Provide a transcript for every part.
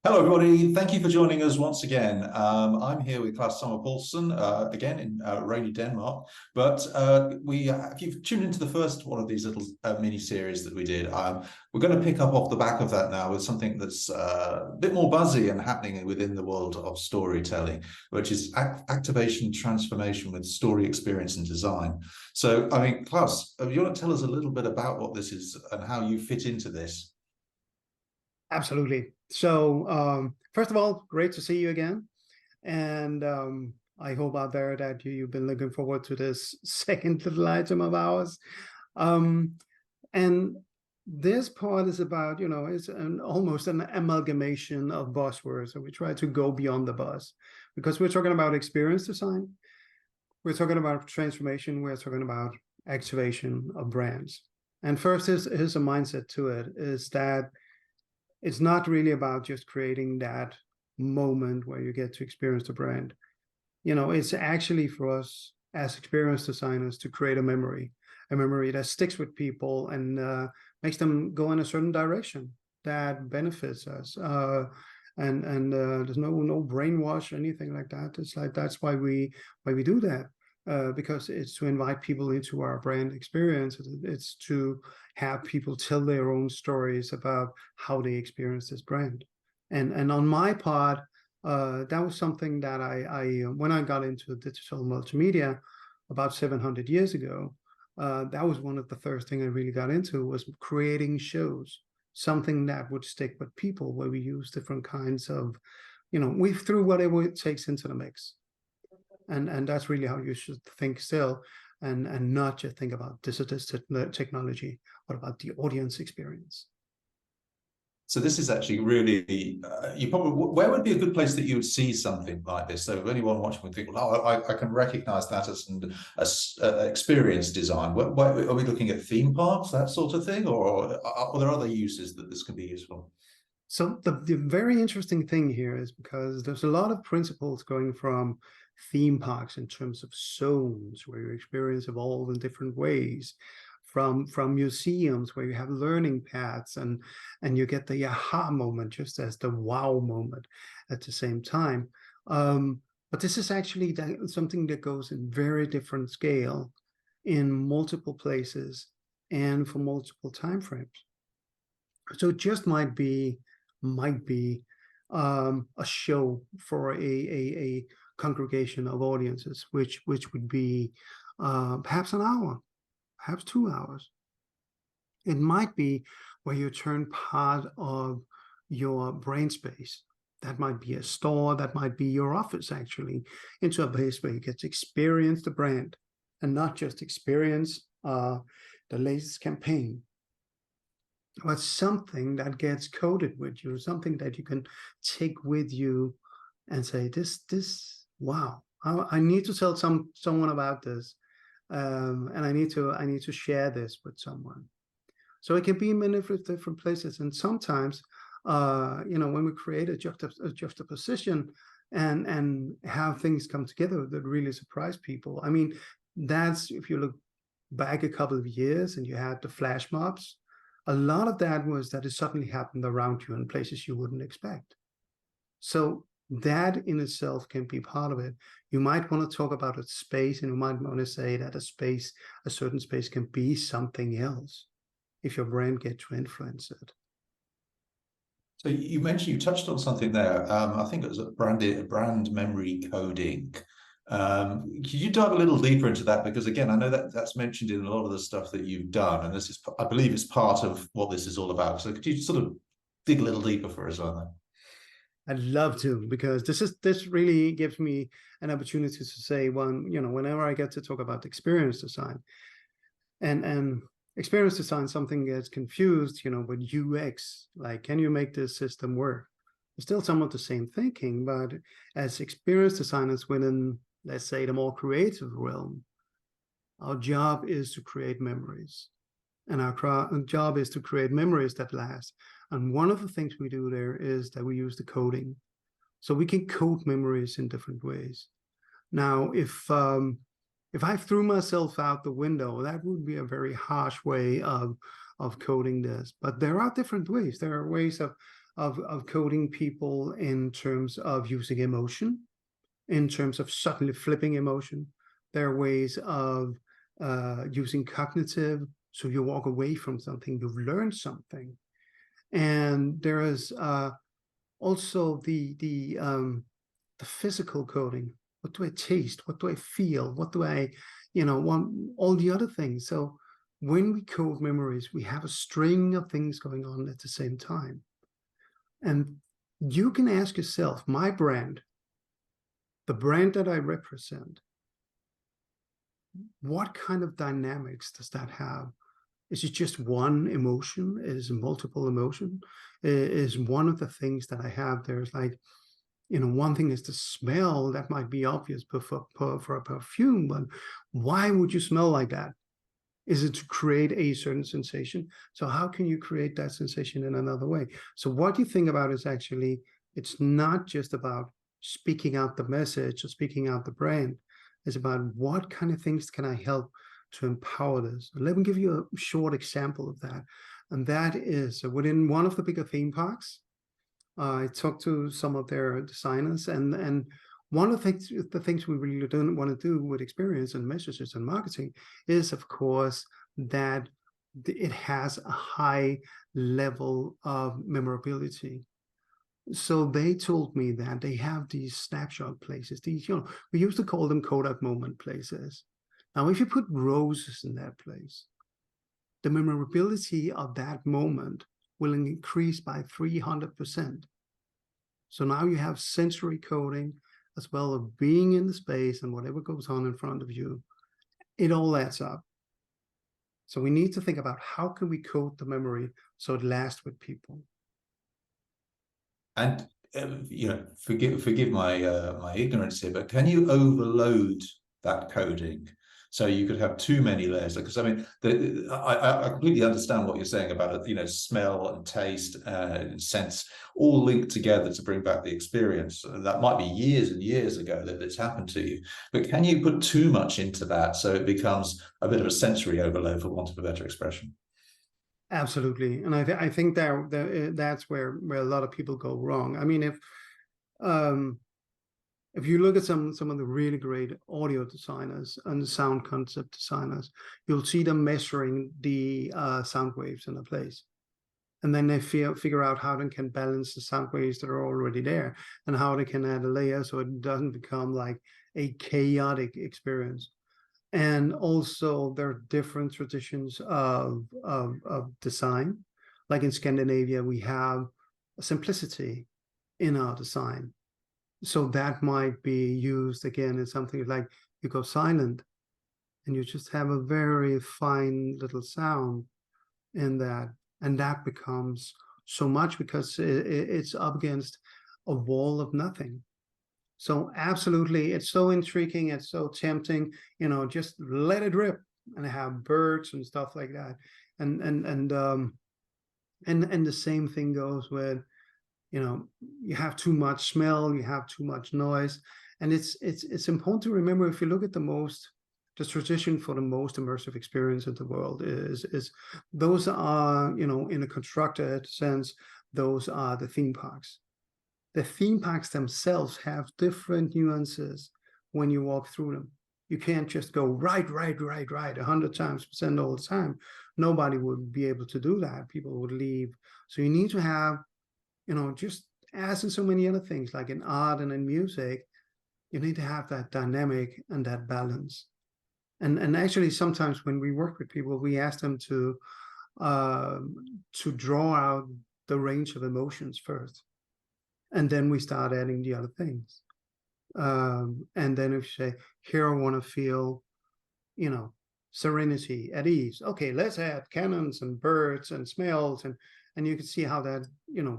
Hello, everybody. Thank you for joining us once again. I'm here with Klaus again in rainy Denmark. But if you've tuned into the first one of these little mini series that we did, we're going to pick up off the back of that now with something that's a bit more buzzy and happening within the world of storytelling, which is activation transformation with story experience and design. So, I mean, Klaus, you want to tell us a little bit about what this is and how you fit into this? Absolutely. So, first of all, great to see you again. And I hope out there that you've been looking forward to this second little item of ours. And this part is about, it's almost an amalgamation of buzzwords. So we try to go beyond the buzz because we're talking about experience design. We're talking about transformation. We're talking about activation of brands. And first, here's a mindset to it, is that it's not really about just creating that moment where you get to experience the brand. It's actually for us as experience designers to create a memory that sticks with people and makes them go in a certain direction that benefits us. And there's no brainwash or anything like that. It's like that's why we do that. Because it's to invite people into our brand experience. It's to have people tell their own stories about how they experience this brand. And on my part, that was something that I when I got into digital multimedia about 700 years ago, that was one of the first things I really got into, was creating shows, something that would stick with people, where we use different kinds of, we threw whatever it takes into the mix. And that's really how you should think still, and not just think about this technology, but about the audience experience. So this is actually really, where would be a good place that you would see something like this? So if anyone watching would think, well, I can recognize that as experience design. Are we looking at theme parks, that sort of thing, or are there other uses that this can be useful? So the very interesting thing here is, because there's a lot of principles going from theme parks in terms of zones where your experience evolves in different ways, from museums where you have learning paths and you get the aha moment just as the wow moment at the same time. But this is actually something that goes in very different scale in multiple places and for multiple time frames. So it just might be a show for a congregation of audiences, which would be perhaps an hour, perhaps 2 hours. It might be where you turn part of your brain space, that might be a store, that might be your office actually, into a place where you get to experience the brand and not just experience the latest campaign, but something that gets coded with you, something that you can take with you and say, wow, I need to tell someone about this, and I need to share this with someone. So it can be in many different places, and sometimes, when we create a juxtaposition and have things come together that really surprise people. I mean, that's, if you look back a couple of years and you had the flash mobs, a lot of that was that it suddenly happened around you in places you wouldn't expect. So that in itself can be part of it. You might want to talk about a space, and you might want to say that a certain space can be something else if your brand gets to influence it. So you touched on something there. I think it was brand memory coding. Could you dive a little deeper into that? Because again, I know that's mentioned in a lot of the stuff that you've done, and this is, I believe, it's part of what this is all about. So could you sort of dig a little deeper for us on that? I'd love to, because this really gives me an opportunity to say, whenever I get to talk about experience design, and experience design, something gets confused, with UX, like, can you make this system work? It's still somewhat the same thinking, but as experience designers within, let's say, the more creative realm, our job is to create memories. And our job is to create memories that last. And one of the things we do there is that we use the coding. So we can code memories in different ways. Now, if I threw myself out the window, that would be a very harsh way of coding this. But there are different ways. There are ways of of coding people in terms of using emotion, in terms of suddenly flipping emotion. There are ways of using cognitive, so you walk away from something, you've learned something. And there is also the physical coding. What do I taste? What do I feel? What do I, want? All the other things. So when we code memories, we have a string of things going on at the same time. And you can ask yourself, my brand, the brand that I represent, what kind of dynamics does that have? Is it just one emotion? Is it multiple emotion? Is one of the things that I have, there's like, one thing is the smell. That might be obvious for a perfume, but why would you smell like that? Is it to create a certain sensation? So how can you create that sensation in another way? So what you think about is actually, it's not just about speaking out the message or speaking out the brand. It's about what kind of things can I help to empower this. Let me give you a short example of that. And that is within one of the bigger theme parks. I talked to some of their designers, and one of the things we really don't want to do with experience and messages and marketing is, of course, that it has a high level of memorability. So they told me that they have these snapshot places. These, we used to call them Kodak moment places. Now, if you put roses in that place, the memorability of that moment will increase by 300%. So now you have sensory coding as well as being in the space and whatever goes on in front of you. It all adds up. So we need to think about how can we code the memory so it lasts with people. And forgive my my ignorance here, but can you overload that coding so you could have too many layers? Because I mean, I completely understand what you're saying about smell and taste and sense all linked together to bring back the experience. That might be years and years ago that it's happened to you, but can you put too much into that so it becomes a bit of a sensory overload, for want of a better expression? Absolutely, and I think that's where a lot of people go wrong. I mean, if you look at some of the really great audio designers and sound concept designers, you'll see them measuring the sound waves in a place, and then they figure out how they can balance the sound waves that are already there and how they can add a layer so it doesn't become like a chaotic experience. And also there are different traditions of design. Like in Scandinavia, we have simplicity in our design. So that might be used again in something like you go silent and you just have a very fine little sound in that. And that becomes so much because it's up against a wall of nothing. So absolutely, it's so intriguing, it's so tempting, just let it rip and have birds and stuff like that. And the same thing goes with, you have too much smell, you have too much noise. And it's important to remember, if you look at the tradition for the most immersive experience in the world is those are, in a constructed sense, those are the theme parks. The theme parks themselves have different nuances when you walk through them. You can't just go right 100% all the time. Nobody would be able to do that. People would leave. So you need to have, just as in so many other things, like in art and in music, you need to have that dynamic and that balance. And actually, sometimes when we work with people, we ask them to draw out the range of emotions first. And then we start adding the other things. And then if you say, here I want to feel, serenity, at ease. Okay, let's add cannons and birds and smells. And you can see how that,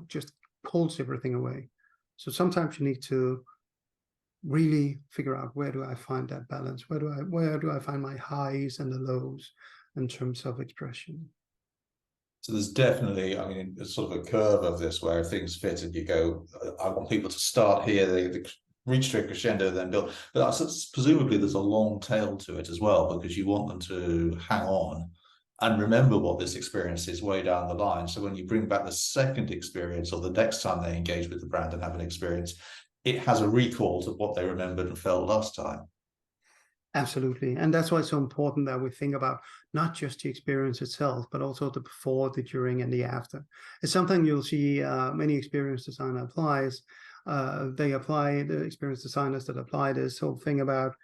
just pulls everything away. So sometimes you need to really figure out, where do I find that balance? Where do I find my highs and the lows in terms of expression? So there's definitely, I mean, it's sort of a curve of this where things fit and you go, I want people to start here, they reach to a crescendo, then build. But presumably there's a long tail to it as well, because you want them to hang on and remember what this experience is way down the line. So when you bring back the second experience or the next time they engage with the brand and have an experience, it has a recall to what they remembered and felt last time. Absolutely. And that's why it's so important that we think about not just the experience itself, but also the before, the during, and the after. It's something you'll see many experience designer applies. They apply, the experience designers that apply this whole thing about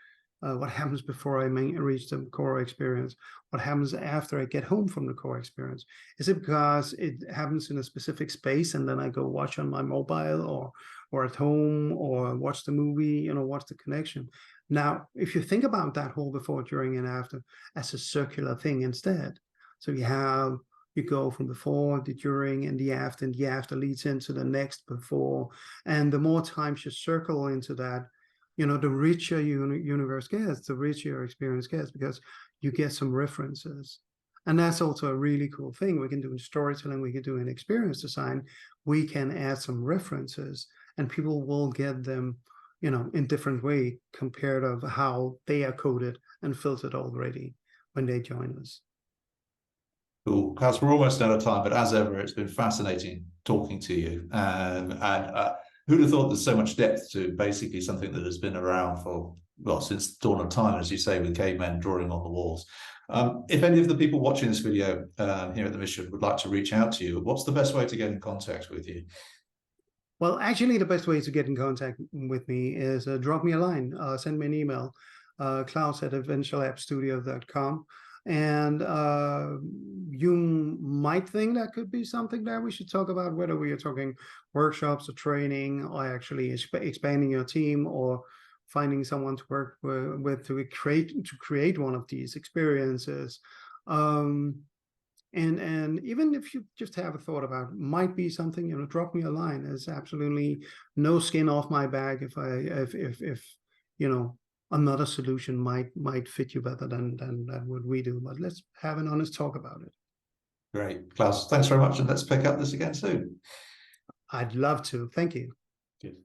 what happens before I reach the core experience? What happens after I get home from the core experience? Is it because it happens in a specific space and then I go watch on my mobile or at home or watch the movie, you know, what's the connection? Now, if you think about that whole before, during, and after as a circular thing instead, so you go from before, the during, and the after leads into the next before. And the more times you circle into that, you know, the richer universe gets, the richer your experience gets, because you get some references. And that's also a really cool thing we can do in storytelling, we can do in experience design. We can add some references and people will get them, you know, in different way compared of how they are coded and filtered already when they join us. Cool. Klaus, we're almost out of time, but as ever, it's been fascinating talking to you. Who'd have thought there's so much depth to basically something that has been around for, well, since dawn of time, as you say, with cavemen drawing on the walls. If any of the people watching this video here at the Mission would like to reach out to you, what's the best way to get in contact with you? Well, actually, the best way to get in contact with me is drop me a line, send me an email, Klaus@adventurelabstudio.com. And you might think that could be something that we should talk about, whether we are talking workshops or training or actually expanding your team or finding someone to work with to create one of these experiences. And even if you just have a thought about it, might be something, you know, drop me a line. There's absolutely no skin off my back if you know, another solution might fit you better than what we do. But let's have an honest talk about it. Great. Klaus, thanks very much, and let's pick up this again soon. I'd love to. Thank you. Cheers.